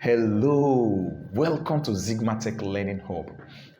Hello, welcome to Zigmatech Learning Hub.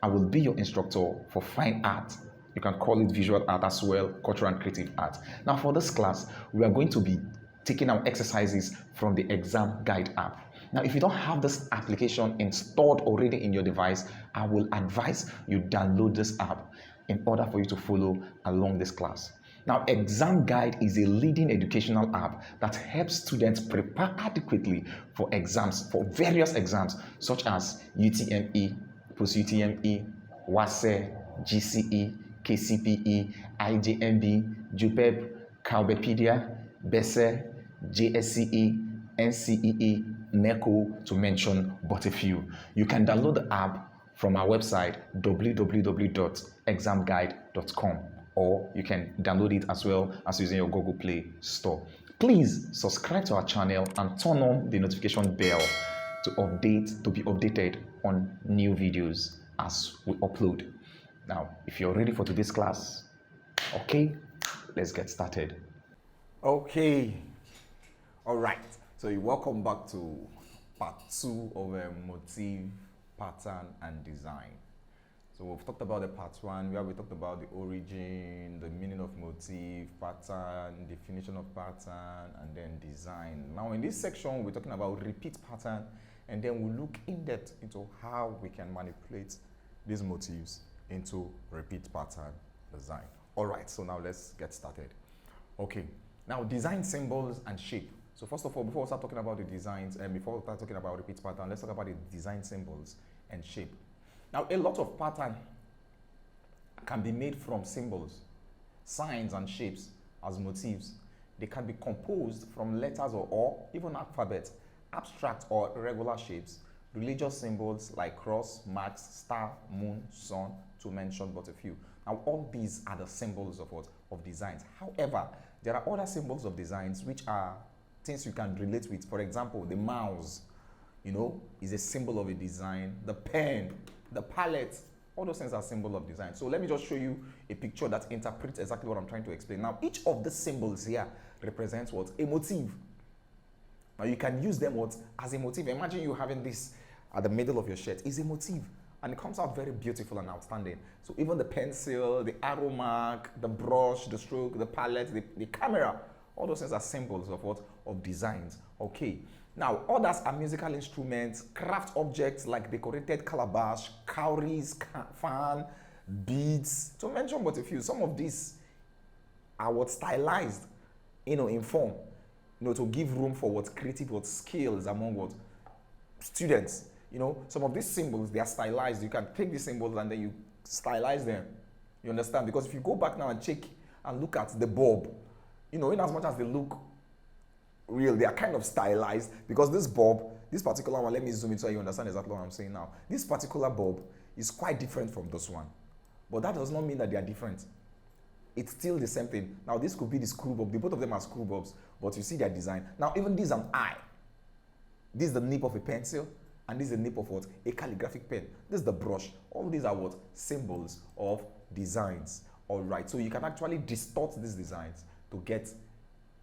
I will be your instructor for fine art. You can call it visual art as well, cultural and creative art. Now for this class, we are going to be taking our exercises from the ExamGuide app. Now if you don't have this application installed already in your device, I will advise you download this app in order for you to follow along this class. Now, ExamGuide is a leading educational app that helps students prepare adequately for exams, for various exams such as UTME, post-UTME, WAEC, GCE, KCPE, IJMB, JUPEB, Calbepedia, BECE, JSCE, NCEE, NECO, to mention but a few. You can download the app from our website www.examguide.com, or you can download it as well as using your Google Play Store. Please subscribe to our channel and turn on the notification bell to be updated on new videos as we upload. Now, if you're ready for today's class, okay, let's get started. Okay, all right. So welcome back to part 2 of Motif, pattern and design. So we've talked about the part 1 where we talked about the origin, the meaning of motif, pattern, definition of pattern, and then design. Now in this section we're talking about repeat pattern, and then we'll look in depth into how we can manipulate these motifs into repeat pattern design. All right, so now let's get started. Okay, now design symbols and shape. So first of all, before we start talking about the designs and before we start talking about repeat pattern, let's talk about the design symbols and shape. Now, a lot of pattern can be made from symbols, signs and shapes as motifs. They can be composed from letters or even alphabet, abstract or irregular shapes, religious symbols like cross, marks, star, moon, sun, to mention but a few. Now, all these are the symbols of what? Of designs. However, there are other symbols of designs which are things you can relate with. For example, the mouse, is a symbol of a design. The pen, the palette, all those things are symbols of design. So let me just show you a picture that interprets exactly what I'm trying to explain. Now, each of the symbols here represents what? A motif. Now, you can use them what? As a motif. Imagine you having this at the middle of your shirt. It's a motif, and it comes out very beautiful and outstanding. So even the pencil, the arrow mark, the brush, the stroke, the palette, the camera, all those things are symbols of what? Of designs. Okay. Now, others are musical instruments, craft objects like decorated calabash, cowries, fan, beads, to mention but a few. Some of these are what? Stylized, in form, to give room for what? Creative what? Skills among what? Students. Some of these symbols, they are stylized. You can take these symbols and then you stylize them. You understand? Because if you go back now and check and look at the bulb, in as much as they look real, they are kind of stylized, because this bulb, this particular one, let me zoom in so you understand exactly what I'm saying now. This particular bulb is quite different from this one, but that does not mean that they are different. It's still the same thing. Now this could be the screw bulb. Both of them are screw bulbs, but you see their design. Now even this is an eye. This is the nib of a pencil, and this is the nib of what? A calligraphic pen. This is the brush. All these are what? Symbols of designs. All right, so you can actually distort these designs to get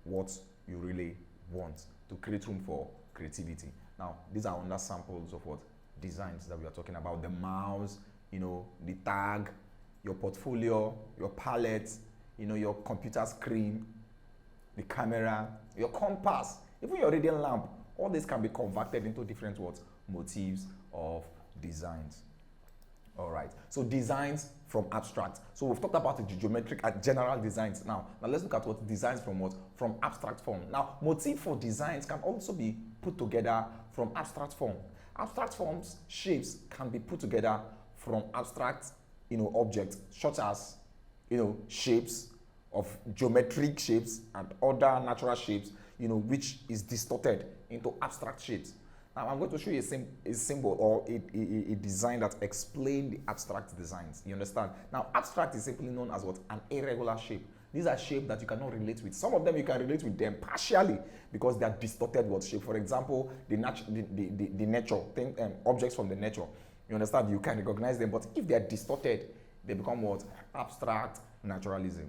what you really want, to create room for creativity. Now, these are under samples of what? Designs that we are talking about. The mouse, the tag, your portfolio, your palette, your computer screen, the camera, your compass, even your radiant lamp. All this can be converted into different what? Motifs of designs. All right, so designs from abstract. So we've talked about the geometric and general designs. Now let's look at what designs from what? From abstract form. Now, motif for designs can also be put together from abstract form. Abstract forms, shapes can be put together from abstract, objects, such as, shapes of geometric shapes and other natural shapes, which is distorted into abstract shapes. Now, I'm going to show you a symbol or a design that explains the abstract designs. You understand? Now, abstract is simply known as what? An irregular shape. These are shapes that you cannot relate with. Some of them you can relate with them partially because they are distorted what shape. For example, the nature, objects from the nature. You understand? You can recognize them, but if they are distorted, they become what? Abstract naturalism.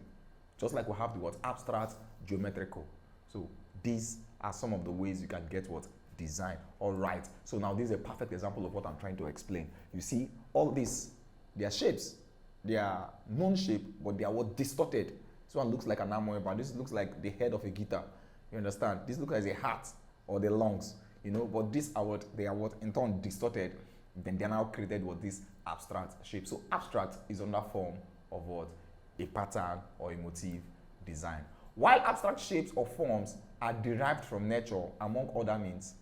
Just like we have the word abstract geometrical. So these are some of the ways you can get what? design. All right, so now this is a perfect example of what I'm trying to explain. You see, all these, they are shapes. They are known shape, but they are what distorted. This one looks like an amoeba. This looks like the head of a guitar. You understand? This looks like a heart or the lungs. You know, but these are what they are what in turn distorted. Then they are now created with this abstract shape. So abstract is under form of what? A pattern or a motif design. While abstract shapes or forms are derived from nature, among other means,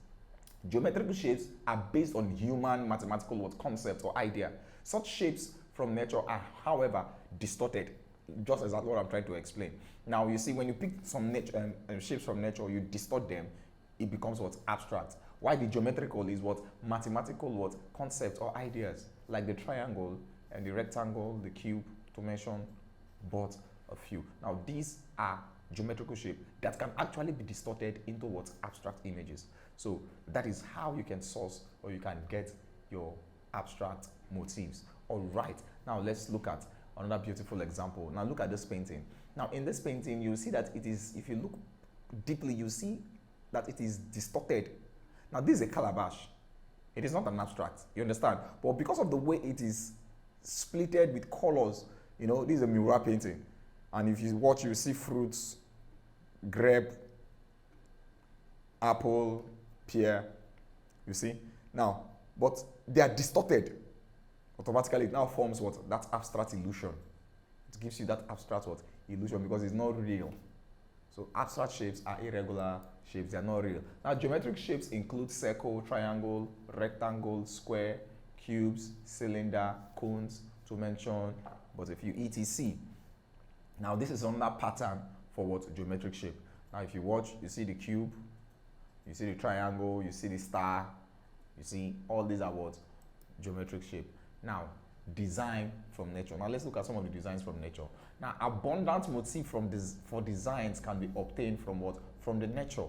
geometrical shapes are based on human mathematical what concept or idea. Such shapes from nature are, however, distorted, just exactly what I'm trying to explain. Now, you see, when you pick some nature, shapes from nature, you distort them, it becomes what? Abstract. Why the geometrical is what? Mathematical what? Concepts or ideas, like the triangle and the rectangle, the cube, to mention but a few. Now, these are geometrical shape that can actually be distorted into what? Abstract images. So that is how you can source or you can get your abstract motifs. All right, now let's look at another beautiful example. Now look at this painting. Now in this painting, you see that it is, if you look deeply, you see that it is distorted. Now this is a calabash. It is not an abstract, you understand? But because of the way it is splitted with colors, you know, this is a mural painting. And if you watch, you see fruits, grape, apple, pear, you see? Now, but they are distorted. Automatically, it now forms what? That abstract illusion. It gives you that abstract what? Illusion, because it's not real. So abstract shapes are irregular shapes, they are not real. Now, geometric shapes include circle, triangle, rectangle, square, cubes, cylinder, cones, to mention but a few etc. Now, this is another pattern for what? Geometric shape. Now, if you watch, you see the cube, you see the triangle, you see the star, you see all these are what? Geometric shape. Now, design from nature. Now, let's look at some of the designs from nature. Now, abundant motif for designs can be obtained from what? From the nature.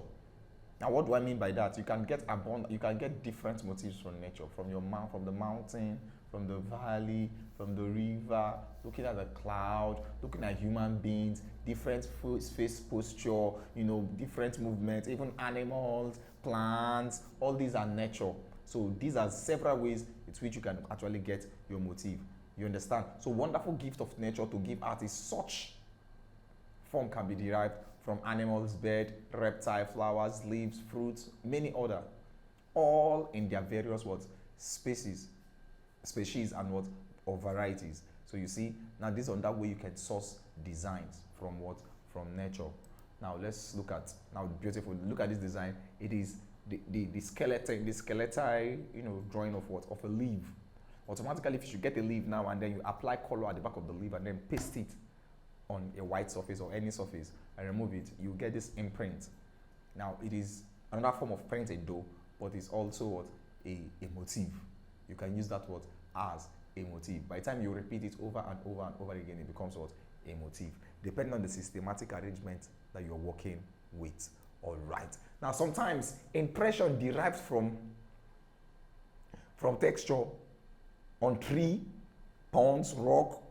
Now, what do I mean by that? You can get different motifs from nature, from the mountain, from the valley, from the river, looking at the cloud, looking at human beings, different face posture, you know, different movements, even animals, plants, all these are nature. So these are several ways with which you can actually get your motif. You understand? So wonderful gift of nature to give artists. Such form can be derived from animals, bird, reptile, flowers, leaves, fruits, many other, all in their various what? Species and what? Or varieties. So you see, now this is on that way you can source designs from what? From nature. Now let's look at, now beautiful, look at this design. It is the skeletal, you know, drawing of what? Of a leaf. Automatically, if you should get a leaf now and then you apply color at the back of the leaf and then paste it on a white surface or any surface and remove it, you get this imprint. Now it is another form of printed though, but it's also what? A motif. You can use that what? As a motif. By the time you repeat it over and over and over again, it becomes what? A motif, depending on the systematic arrangement that you're working with. All right. Now, sometimes impression derives from texture on tree, ponds, rock,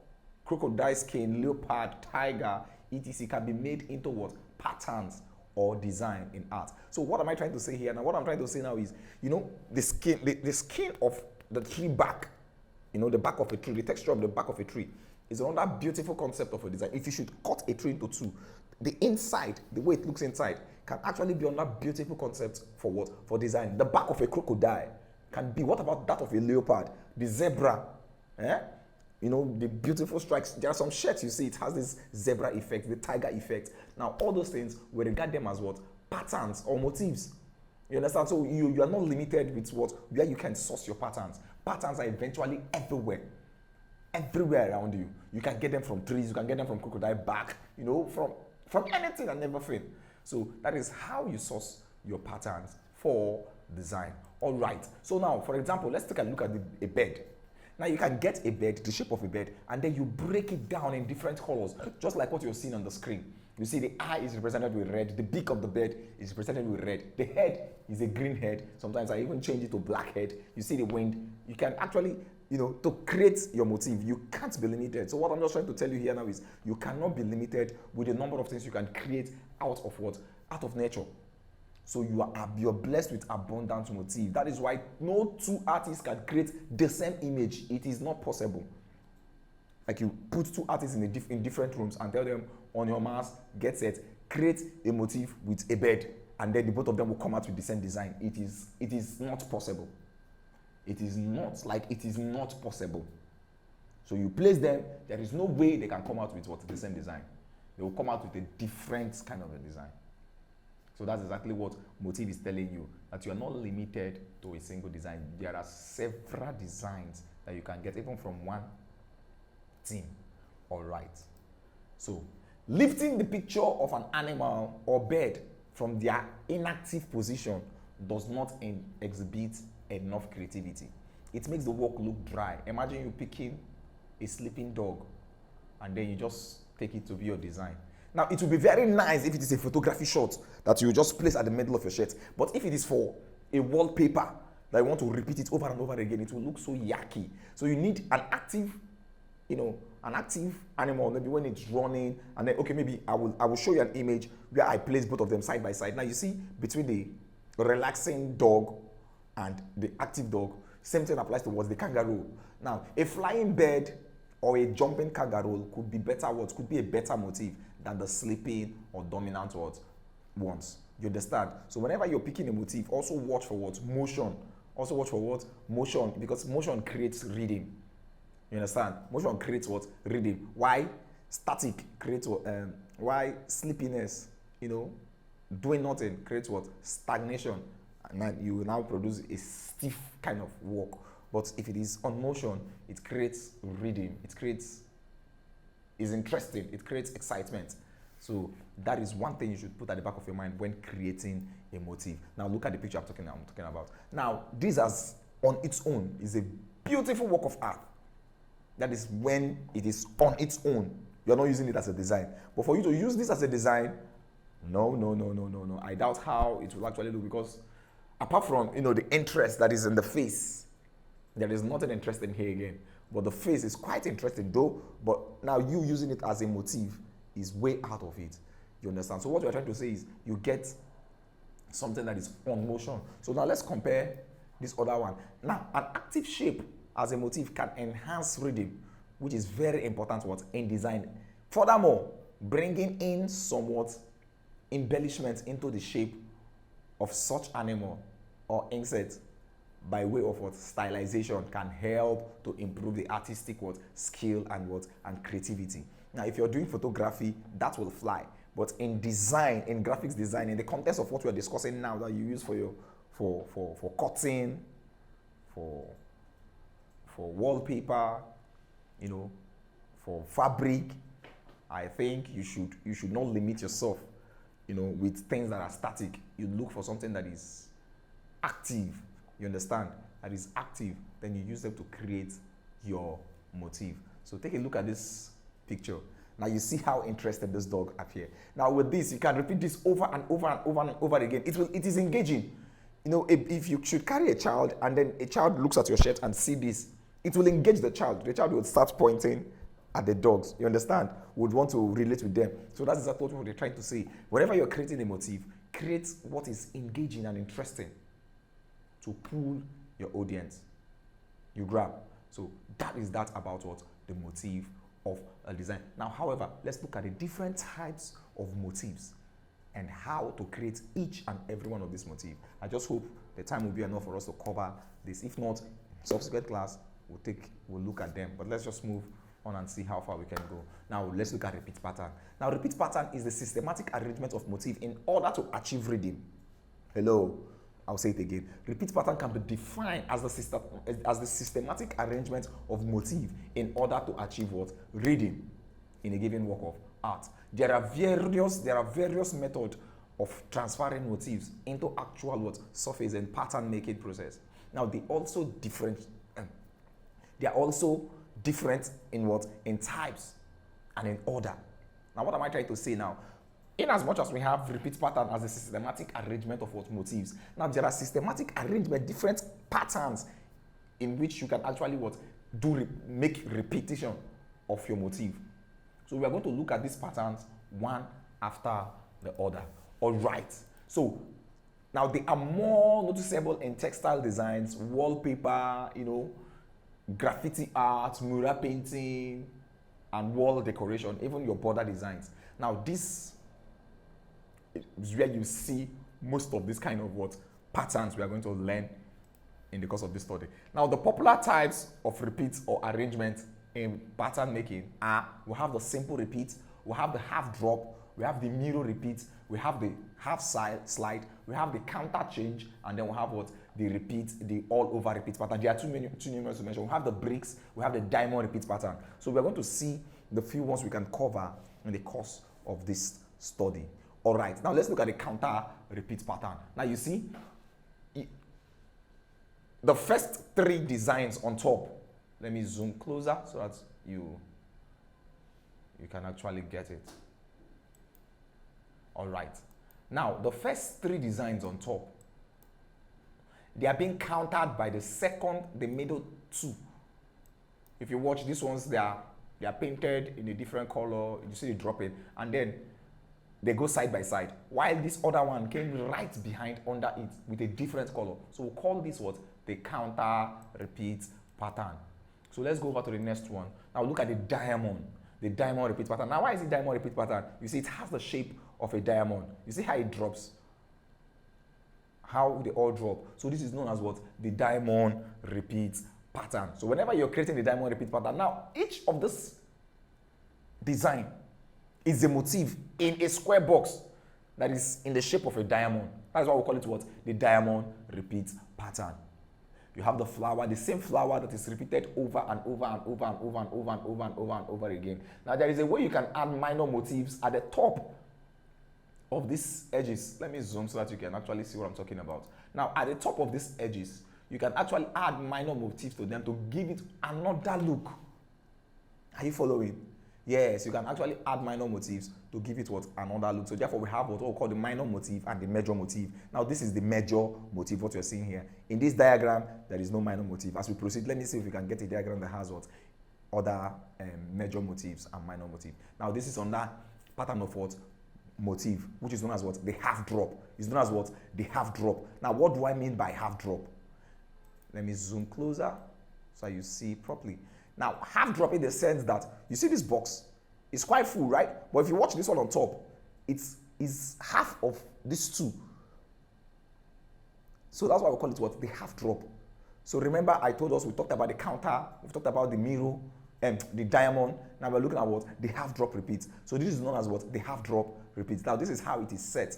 crocodile skin, leopard, tiger, etc. can be made into what? Patterns or design in art. So what am I trying to say here? Now, what I'm trying to say now is, you know, the skin of the tree bark, you know, the back of a tree, the texture of the back of a tree is another beautiful concept of a design. If you should cut a tree into two, the inside, the way it looks inside, can actually be another beautiful concept for what? For design. The back of a crocodile can be, what about that of a leopard? The zebra, you know, the beautiful stripes. There are some shirts you see, it has this zebra effect, the tiger effect. Now, all those things, we regard them as what? Patterns or motifs. You understand? So you are not limited with what? Where you can source your patterns. Patterns are eventually everywhere around you. You can get them from trees, you can get them from crocodile back, you know, from anything and everything. So that is how you source your patterns for design. All right. So now, for example, let's take a look at a bed. Now you can get a bed, the shape of a bed, and then you break it down in different colors, just like what you're seeing on the screen. You see the eye is represented with red, the beak of the bed is represented with red, the head is a green head, sometimes I even change it to black head. You see the wing, you can actually, you know, to create your motif, you can't be limited. So what I'm just trying to tell you here now is you cannot be limited with the number of things you can create out of what? Out of nature. So you're blessed with abundant motif. That is why no two artists can create the same image. It is not possible. Like you put two artists in different rooms and tell them on your mouse, get set, create a motif with a bed, and then the both of them will come out with the same design. It is not possible. It is not possible. So you place them, there is no way they can come out with the same design. They will come out with a different kind of a design. So that's exactly what Motif is telling you, that you are not limited to a single design. There are several designs that you can get even from one team. All right. So lifting the picture of an animal or bird from their inactive position does not exhibit enough creativity. It makes the work look dry. Imagine you picking a sleeping dog and then you just take it to be your design. Now, it will be very nice if it is a photography shot that you just place at the middle of your shirt. But if it is for a wallpaper that you want to repeat it over and over again, it will look so yucky. So you need an active, an active animal, maybe when it's running, and then, okay, maybe I will show you an image where I place both of them side by side. Now, you see, between the relaxing dog and the active dog, same thing applies towards the kangaroo. Now, a flying bird or a jumping kangaroo could be a better motif than the sleeping or dominant ones. You understand? So whenever you're picking a motif, also watch for what? Motion. Also watch for what? Motion, because motion creates rhythm. You understand? Motion creates what? Rhythm. Why? Static creates what? Why sleepiness, doing nothing creates what? Stagnation. And then you will now produce a stiff kind of work. But if it is on motion, it creates rhythm. It's interesting. It creates excitement. So that is one thing you should put at the back of your mind when creating a motif. Now look at the picture I'm talking about. Now this on its own is a beautiful work of art. That is when it is on its own. You're not using it as a design. But for you to use this as a design, no. I doubt how it will actually look, because apart from the interest that is in the face, there is nothing interesting here again. But the face is quite interesting though. But now you using it as a motif is way out of it. You understand? So what we're trying to say is you get something that is on motion. So now let's compare this other one. Now, an active shape as a motif can enhance rhythm, which is very important in design. Furthermore, bringing in somewhat embellishment into the shape of such animal or insect by way of stylization can help to improve the artistic skill and creativity. Now, if you're doing photography, that will fly. But in design, in graphics design, in the context of what we're discussing now that you use for cutting, for wallpaper, for fabric, I think you should not limit yourself, with things that are static. You look for something that is active. You understand? That is active. Then you use them to create your motif. So take a look at this picture. Now you see how interested this dog appears. Now with this, you can repeat this over and over and over and over again. It is engaging. If you should carry a child and then a child looks at your shirt and see this, it will engage the child. The child will start pointing at the dogs. You understand? Would want to relate with them. So that's exactly what they're trying to say. Whenever you're creating a motif, create what is engaging and interesting to pull your audience. You grab. So that is that about the motif of a design. Now, however, let's look at the different types of motifs and how to create each and every one of these motifs. I just hope the time will be enough for us to cover this. If not, subsequent class, we'll look at them. But let's just move on and see how far we can go. Now, let's look at repeat pattern. Now, repeat pattern is the systematic arrangement of motif in order to achieve rhythm. Hello. I'll say it again. Repeat pattern can be defined as the systematic arrangement of motif in order to achieve rhythm in a given work of art. There are various methods of transferring motifs into actual surface and pattern making process. Now they are also different in types and in order. Now what am I trying to say now? In as much as we have repeat pattern as a systematic arrangement of motifs, now there are systematic arrangement, different patterns in which you can actually make repetition of your motif. So we are going to look at these patterns one after the other. All right. So Now, they are more noticeable in textile designs, wallpaper, graffiti art, mural painting, and wall decoration, even your border designs. Now, this is where you see most of this kind of patterns we are going to learn in the course of this study. Now, the popular types of repeats or arrangements in pattern making are, we have the simple repeat, we have the half drop, we have the mirror repeat, we have the half slide, we have the counter change, and then we have the repeat, the all over repeat pattern. There are too numerous to mention. We have the bricks, we have the diamond repeat pattern. So we're going to see the few ones we can cover in the course of this study. All right, now let's look at the counter repeat pattern. Now you see, the first three designs on top, let me zoom closer so that you can actually get it. All right, now the first three designs on top, they are being countered by the second, the middle two. If you watch these ones, they are painted in a different color. You see they drop it, and then they go side by side, while this other one came right behind under it with a different color. So we'll call this the counter repeat pattern. So let's go over to the next one. Now look at the diamond repeat pattern. Now why is it diamond repeat pattern? You see it has the shape of a diamond. You see how it drops, how they all drop. So this is known as the diamond repeat pattern. So whenever you're creating the diamond repeat pattern, now each of this design is a motif in a square box that is in the shape of a diamond. That's why we call it the diamond repeat pattern. You have the flower, the same flower that is repeated over and over and over and over and over and over and over and over again. Now there is a way you can add minor motifs at the top of these edges. Let me zoom so that you can actually see what I'm talking about. Now at the top of these edges, you can actually add minor motifs to them to give it another look. Are you following? Yes, you can actually add minor motifs to give it another look. So therefore we have what we call the minor motif and the major motif. Now this is the major motif, what you're seeing here. In this diagram, there is no minor motif. As we proceed, let me see if we can get a diagram that has other major motifs and minor motif. Now this is on that pattern of motif, which is known as the half drop. It's known as the half drop. Now what do I mean by half drop? Let me zoom closer so you see properly. Now, half drop in the sense that, you see this box, it's quite full, right? But if you watch this one on top, it's half of these two. So that's why we call it the half drop. So remember I told us we talked about the counter, we talked about the mirror, and the diamond. Now we're looking at the half drop repeat. So this is known as the half drop repeat. Now this is how it is set,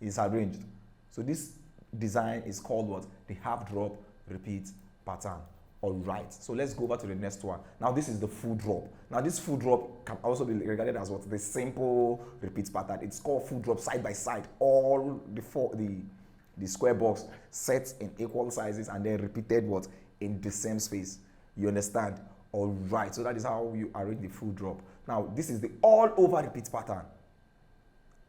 it's arranged. So this design is called the half drop repeat pattern. All right, so let's go over to the next one. Now this is the full drop. Now this full drop can also be regarded as the simple repeat pattern. It's called full drop side by side. All the square box set in equal sizes and then repeated in the same space. You understand? All right, so that is how you arrange the full drop. Now this is the all over repeat pattern.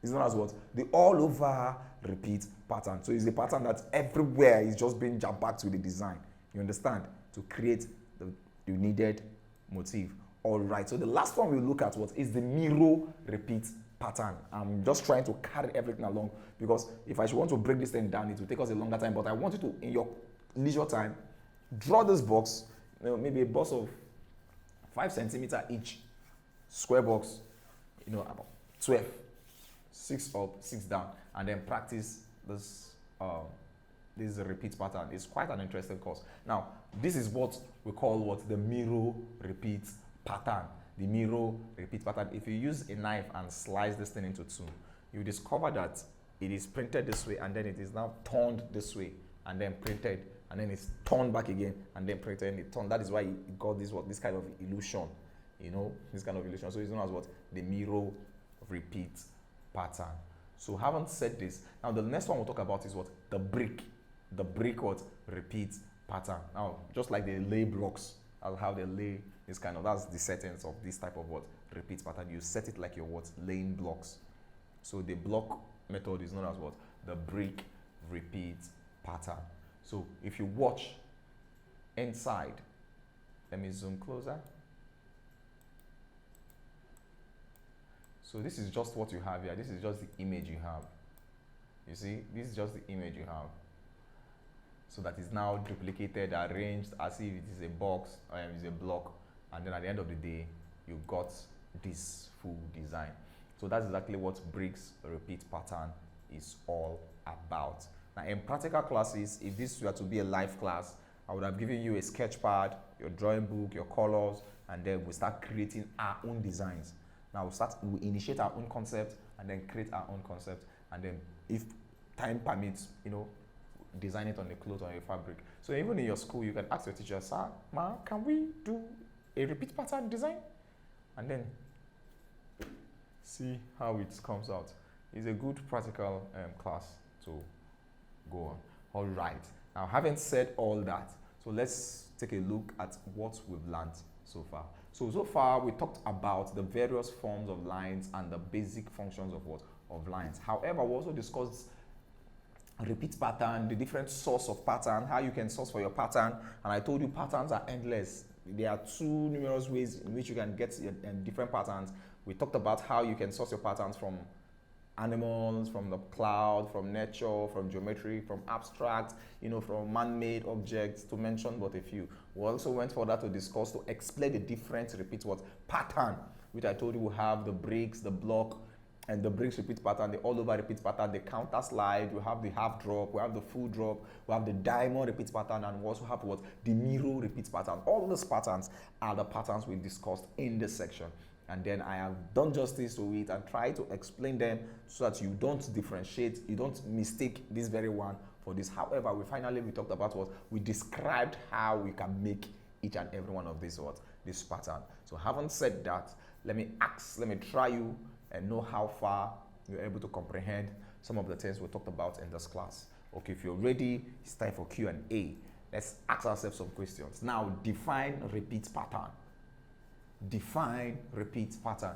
It's known as the all over repeat pattern. So it's the pattern that everywhere is just being jam packed with the design. You understand? To create the needed motif. All right, so the last one we look at is the mirror repeat pattern. I'm just trying to carry everything along because if I should want to break this thing down, it will take us a longer time, but I want you to, in your leisure time, draw this box, maybe a box of 5 centimeters each, square box, about 12, 6 up, 6 down, and then practice this repeat pattern. It's quite an interesting course. Now, this is what we call the mirror repeat pattern. The mirror repeat pattern. If you use a knife and slice this thing into two, you discover that it is printed this way and then it is now turned this way and then printed and then it's turned back again and then printed and it turned. That is why it got this kind of illusion. This kind of illusion. So it's known as the mirror repeat pattern. So having said this, now the next one we'll talk about is the brick. The brick repeat pattern. Now, just like they lay blocks, how they lay this kind of, that's the settings of this type of repeat pattern. You set it like you're laying blocks. So the block method is known as the brick repeat pattern. So if you watch inside, let me zoom closer. So this is just what you have here. This is just the image you have. You see, this is just the image you have. So that is now duplicated, arranged as if it is a box or it is a block, and then at the end of the day, you got this full design. So that's exactly what bricks repeat pattern is all about. Now, in practical classes, if this were to be a live class, I would have given you a sketch pad, your drawing book, your colors, and then we start creating our own designs. Now we initiate our own concept and then create our own concept, and then if time permits, you know, design it on the cloth or a fabric. So even in your school, you can ask your teacher, sir, ma, can we do a repeat pattern design? And then see how it comes out. It's a good practical class to go on. All right. Now, having said all that, so let's take a look at what we've learned so far. So far we talked about the various forms of lines and the basic functions of what? Of lines. However, we also discussed repeat pattern, the different source of pattern, how you can source for your pattern, and I told you patterns are endless. There are too numerous ways in which you can get different patterns. We talked about how you can source your patterns from animals, from the cloud, from nature, from geometry, from abstract, you know, from man-made objects, to mention but a few. We also went further to discuss, to explain the different repeat what pattern, which I told you we have the bricks, the block, and the bricks repeat pattern, the all over repeat pattern, the counter slide, we have the half drop, we have the full drop, we have the diamond repeat pattern, and we also have what? The mirror repeat pattern. All these patterns are the patterns we discussed in this section. And then I have done justice to it and try to explain them so that you don't differentiate, you don't mistake this very one for this. However, we talked about what? We described how we can make each and every one of these what? This pattern. So having said that, let me try you and know how far you're able to comprehend some of the things we talked about in this class. Okay, if you're ready, it's time for Q&A. Let's ask ourselves some questions. Now, define repeat pattern. Define repeat pattern.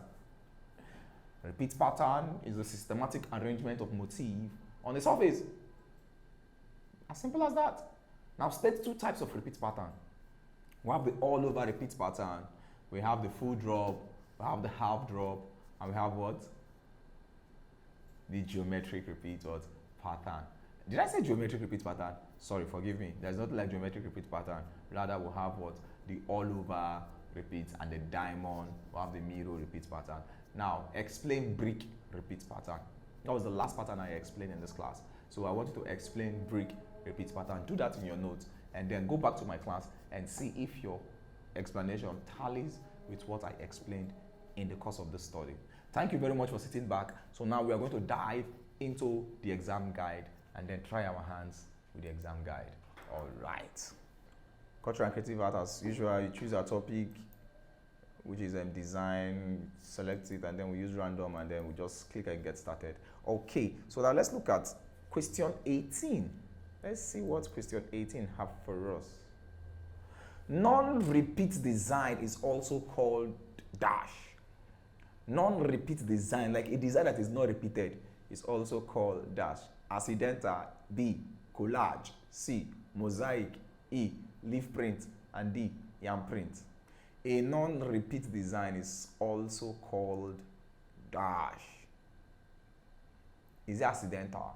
Repeat pattern is a systematic arrangement of motif on the surface. As simple as that. Now, state two types of repeat pattern. We have the all over repeat pattern. We have the full drop. We have the half drop. And we have what? The geometric repeat what? Pattern. Did I say geometric repeat pattern? Sorry, forgive me. There's nothing like geometric repeat pattern. Rather, we'll have what? The all over repeat and the diamond. We'll have the mirror repeat pattern. Now, explain brick repeat pattern. That was the last pattern I explained in this class. So I want you to explain brick repeat pattern. Do that in your notes and then go back to my class and see if your explanation tallies with what I explained in the course of the study. Thank you very much for sitting back. So now we are going to dive into the exam guide and then try our hands with the exam guide. All right. Culture and creative art, as usual, you choose a topic, which is design, select it, and then we use random, and then we just click and get started. Okay, so now let's look at question 18. Let's see what question 18 have for us. Non-repeat design is also called dash. Non-repeat design, like a design that is not repeated, is also called dash. Accidental, B, collage, C, mosaic, E, leaf print, and D, yarn print. A non-repeat design is also called dash. Is it accidental,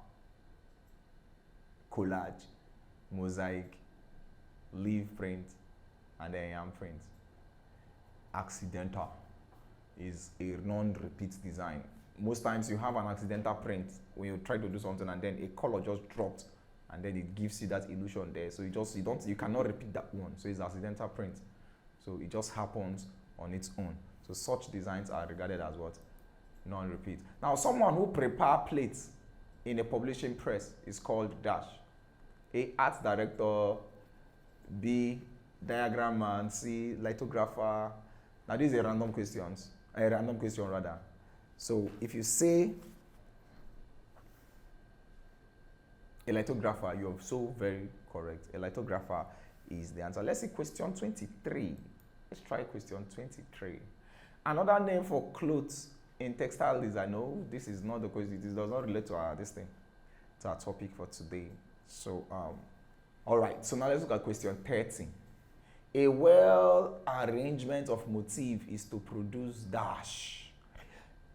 collage, mosaic, leaf print, and then yarn print? Accidental is a non-repeat design. Most times you have an accidental print when you try to do something and then a color just dropped and then it gives you that illusion there. So you cannot repeat that one. So it's accidental print. So it just happens on its own. So such designs are regarded as what? Non-repeat. Now, someone who prepare plates in a publishing press is called dash. A, art director. B, diagram man. C, lithographer. Now, these are random questions. A random question rather. So if you say a lithographer, you're so very correct. A lithographer is the answer. Let's see question 23. Let's try question 23. Another name for clothes in textile design. No, this is not the question. This does not relate to our topic for today. So, all right. So now let's look at question 30. A well arrangement of motif is to produce dash.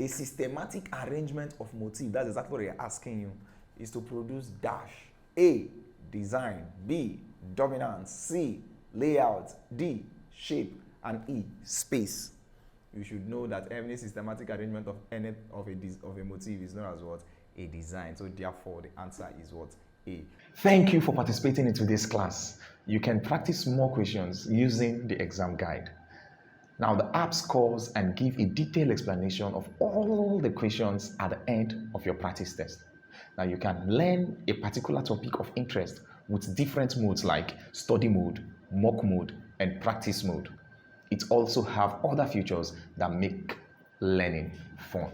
A systematic arrangement of motif. That's exactly what they're asking you. is to produce dash. A, design. B, dominance. C, layout. D, shape. And E, space. You should know that any systematic arrangement of any of a motif is known as what? A design. So therefore, the answer is what? A. Thank you for participating in today's class. You can practice more questions using the exam guide. Now, the app scores and give a detailed explanation of all the questions at the end of your practice test. Now, you can learn a particular topic of interest with different modes like study mode, mock mode, and practice mode. It also have other features that make learning fun.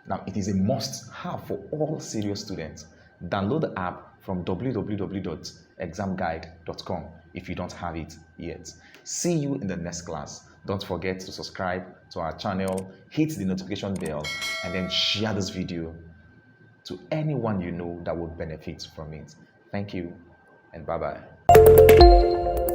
Now, it is a must-have for all serious students. Download the app from www.examguide.com if you don't have it yet. See you in the next class. Don't forget to subscribe to our channel, hit the notification bell, and then share this video to anyone you know that would benefit from it. Thank you, and bye-bye.